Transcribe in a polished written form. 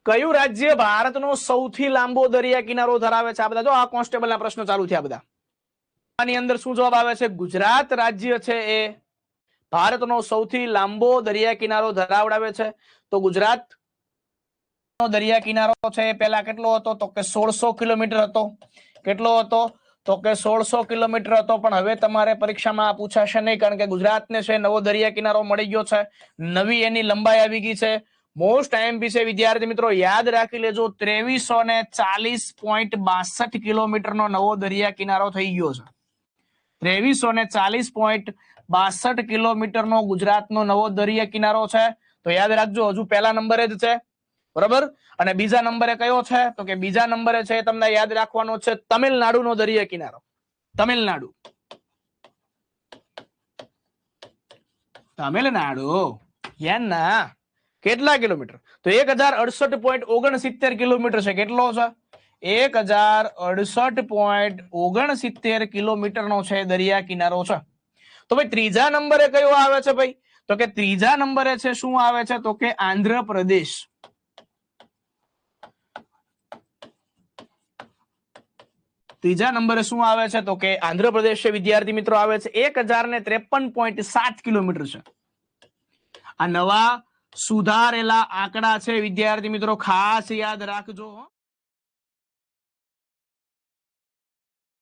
કયું રાજ્ય ભારતનો સૌથી લાંબો દરિયા કિનારો ધરાવે છે? આ બધા જો આ કોન્સ્ટેબલના પ્રશ્નો ચાલુ થયા બધા. આની અંદર શું જવાબ આવે છે? ગુજરાત રાજ્ય છે એ ભારતનો સૌથી લાંબો દરિયા કિનારો ધરાવડાવે છે. તો ગુજરાત દરિયા કિનારો છે એ પહેલા કેટલો હતો? તો કે 1600 કિલોમીટર હતો. કેટલો હતો? તો કે 1600 કિલોમીટર હતો. પણ હવે તમારે પરીક્ષામાં આ પૂછાશે નહીં, કારણ કે ગુજરાતને છે નવો દરિયા કિનારો મળી ગયો છે, નવી એની લંબાઈ આવી ગઈ છે. મોસ્ટ આઈએમપી છે વિદ્યાર્થી મિત્રો, યાદ રાખી લેજો 2340.62 કિલોમીટરનો નવો દરિયા કિનારો થઈ ગયો છે. 2340.62 કિલોમીટરનો ગુજરાતનો નવો દરિયા કિનારો છે. તો યાદ રાખજો, હજુ પહેલા નંબરે જ છે, બરાબર. અને બીજા નંબરે કયો છે? તો કે બીજા નંબરે છે તમને યાદ રાખવાનો છે તમિલનાડુનો દરિયા કિનારો. તમિલનાડુ ના કેટલા કિલોમીટર? તો 1068.69 કિલોમીટર છે. કેટલો છે? 1068.69 કિલોમીટરનો છે દરિયા કિનારો છે. તો ભાઈ ત્રીજા નંબરે કયો આવે છે ભાઈ? તો કે ત્રીજા નંબરે છે શું આવે છે? તો કે આંધ્રપ્રદેશ. ત્રીજા નંબરે શું આવે છે? તો કે આંધ્રપ્રદેશ છે વિદ્યાર્થી મિત્રો આવે છે. 1053.7 કિલોમીટર છે. આ નવા સુધારેલા આંકડા છે વિદ્યાર્થી મિત્રો, ખાસ યાદ રાખજો.